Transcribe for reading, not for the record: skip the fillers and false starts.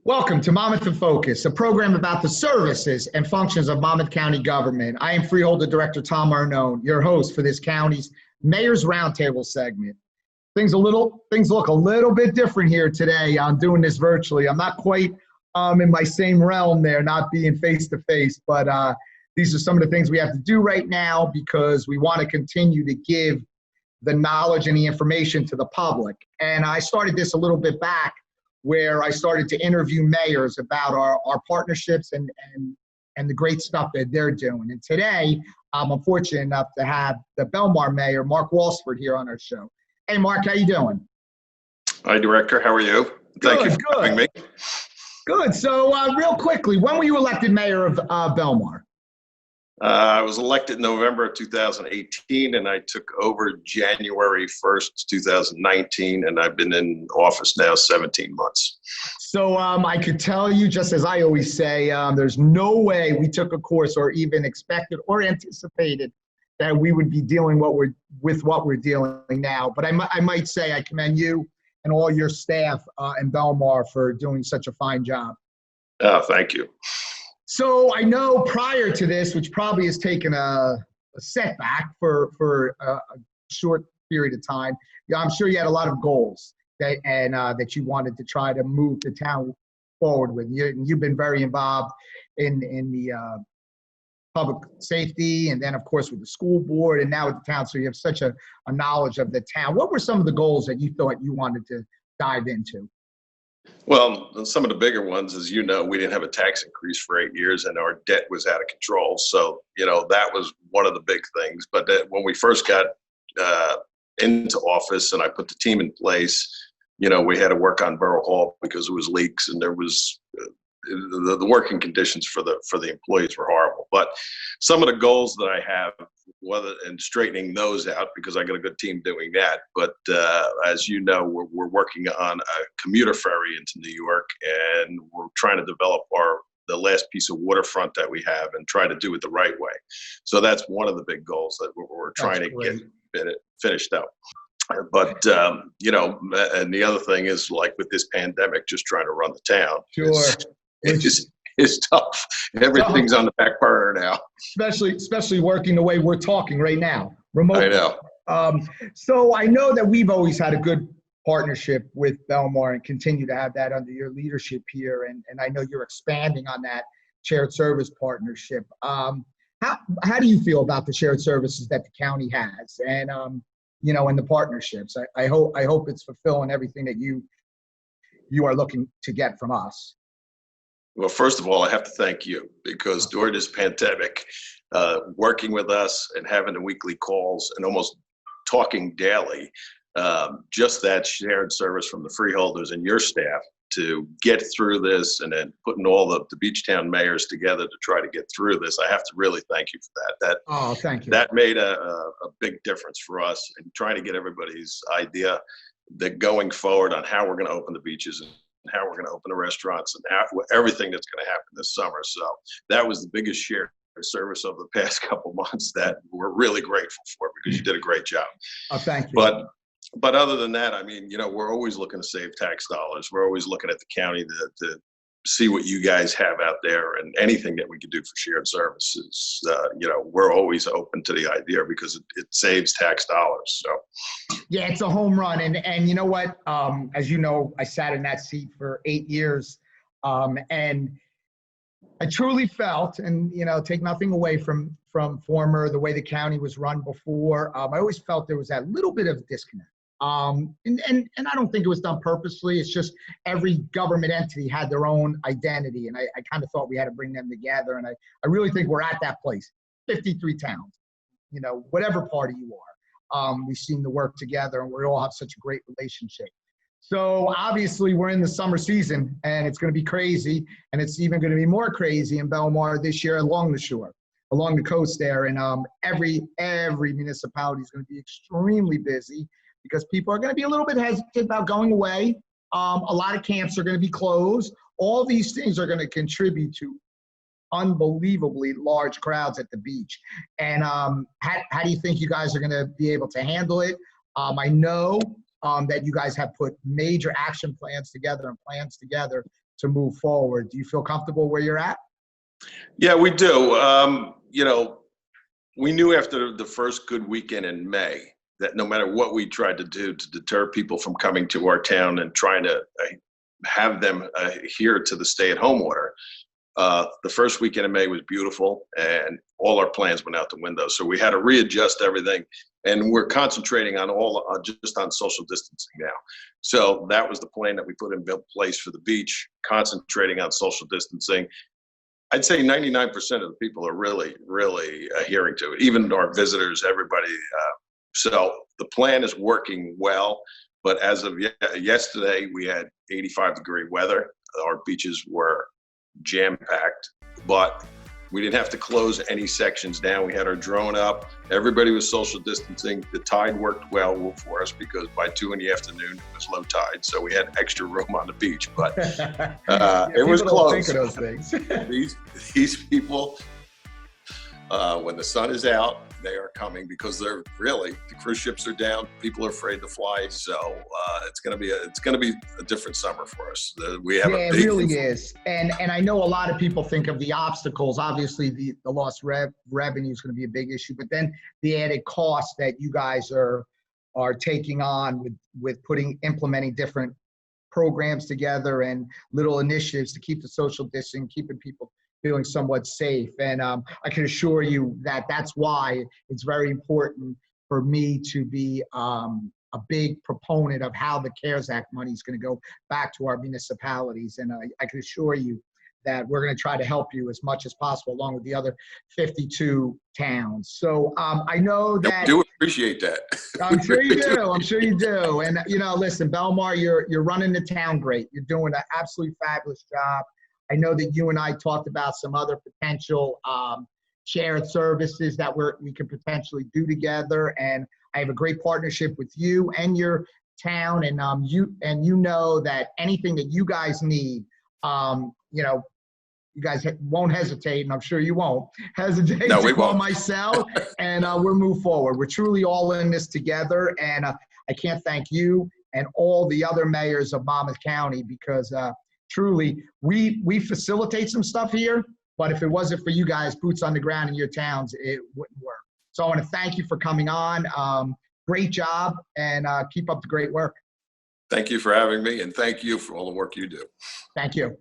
Welcome to Monmouth in Focus, a program about the services and functions of Monmouth County government. I am Freeholder Director Tom Arnone, your host for this county's Mayor's Roundtable segment. Things look a little bit different here today. I'm doing this virtually. I'm not quite in my same realm there, not being face-to-face, but these are some of the things we have to do right now because we want to continue to give the knowledge and the information to the public. And I started this a little bit back where I started to interview mayors about our partnerships and the great stuff that they're doing. And today, I'm fortunate enough to have the Belmar Mayor, Mark Walsford, here on our show. Hey, Mark, how you doing? Hi, Director. How are you? Thank you for having me. Good. So real quickly, when were you elected mayor of Belmar? I was elected in November of 2018, and I took over January 1st, 2019, and I've been in office now 17 months. So I could tell you, just as I always say, there's no way we took a course or even expected or anticipated that we would be dealing with what we're dealing now. But I might say I commend you and all your staff in Belmar for doing such a fine job. Oh, thank you. So I know prior to this, which probably has taken a setback for a short period of time, I'm sure you had a lot of goals that you wanted to try to move the town forward with. You've been very involved in the public safety, and then of course with the school board, and now with the town. So you have such a knowledge of the town. What were some of the goals that you thought you wanted to dive into? Well, some of the bigger ones, as you know, we didn't have a tax increase for 8 years and our debt was out of control. So, that was one of the big things. But when we first got into office and I put the team in place, we had to work on Borough Hall because there was leaks and there was the working conditions for the employees were horrible. But some of the goals that I have, and straightening those out, because I got a good team doing that. But as you know, we're working on a commuter ferry into New York, and we're trying to develop the last piece of waterfront that we have and try to do it the right way. So that's one of the big goals that we're trying to get it finished up. But, and the other thing is, like with this pandemic, just trying to run the town. Sure. It's tough. Everything's on the back burner now. Especially working the way we're talking right now, remotely. I know. So I know that we've always had a good partnership with Belmar and continue to have that under your leadership here. And I know you're expanding on that shared service partnership. How do you feel about the shared services that the county has and, and the partnerships? I hope it's fulfilling everything that you are looking to get from us. Well, first of all, I have to thank you because during this pandemic, working with us and having the weekly calls and almost talking daily, just that shared service from the freeholders and your staff to get through this, and then putting all the beach town mayors together to try to get through this. I have to really thank you for that. Thank you. That made a big difference for us in trying to get everybody's idea that going forward on how we're going to open the beaches and how we're going to open the restaurants and everything that's going to happen this summer. So that was the biggest shared service of the past couple months that we're really grateful for, because you did a great job. Thank you. But other than that, we're always looking to save tax dollars. We're always looking at the county to see what you guys have out there, and anything that we can do for shared services. We're always open to the idea because it saves tax dollars. So yeah, it's a home run. And you know what? As you know, I sat in that seat for 8 years, and I truly felt, and take nothing away from the way the county was run before. I always felt there was that little bit of disconnect. And I don't think it was done purposely. It's just every government entity had their own identity, and I kind of thought we had to bring them together. And I really think we're at that place. 53 towns, whatever party you are, we seem to work together, and we all have such a great relationship. So obviously we're in the summer season, and it's going to be crazy, and it's even going to be more crazy in Belmar this year along the shore, along the coast there. And every municipality is going to be extremely busy, because people are going to be a little bit hesitant about going away. A lot of camps are going to be closed. All these things are going to contribute to unbelievably large crowds at the beach. And how do you think you guys are going to be able to handle it? I know that you guys have put major action plans together move forward. Do you feel comfortable where you're at? Yeah, we do. We knew after the first good weekend in May that no matter what we tried to do to deter people from coming to our town and trying to have them adhere to the stay-at-home order, the first weekend in May was beautiful, and all our plans went out the window. So we had to readjust everything, and we're concentrating on just on social distancing now. So that was the plan that we put in place for the beach, concentrating on social distancing. I'd say 99% of the people are really, really adhering to it, even our visitors, everybody. So the plan is working well, but as of yesterday, we had 85-degree weather. Our beaches were jam-packed, but we didn't have to close any sections down. We had our drone up. Everybody was social distancing. The tide worked well for us because by 2 in the afternoon, it was low tide, so we had extra room on the beach, but it was close. Think of those things. These people, when the sun is out, they are coming because the cruise ships are down. People are afraid to fly, so it's going to be a different summer for us. We have it really is, and I know a lot of people think of the obstacles. Obviously, the lost revenue is going to be a big issue, but then the added cost that you guys are taking on with implementing different programs together and little initiatives to keep the social distancing, keeping people feeling somewhat safe. And I can assure you that that's why it's very important for me to be a big proponent of how the CARES Act money is going to go back to our municipalities. And I can assure you that we're going to try to help you as much as possible, along with the other 52 towns. So I know that— I do appreciate that. I'm sure you do. I'm sure you do. And listen, Belmar, you're running the town great. You're doing an absolutely fabulous job. I know that you and I talked about some other potential shared services that we could potentially do together. And I have a great partnership with you and your town. And you know that anything that you guys need, you guys won't hesitate, and I'm sure you won't hesitate to call myself, and we'll move forward. We're truly all in this together, and I can't thank you and all the other mayors of Monmouth County because truly, we facilitate some stuff here, but if it wasn't for you guys, boots on the ground in your towns, it wouldn't work. So I want to thank you for coming on. Great job, and keep up the great work. Thank you for having me, and thank you for all the work you do. Thank you.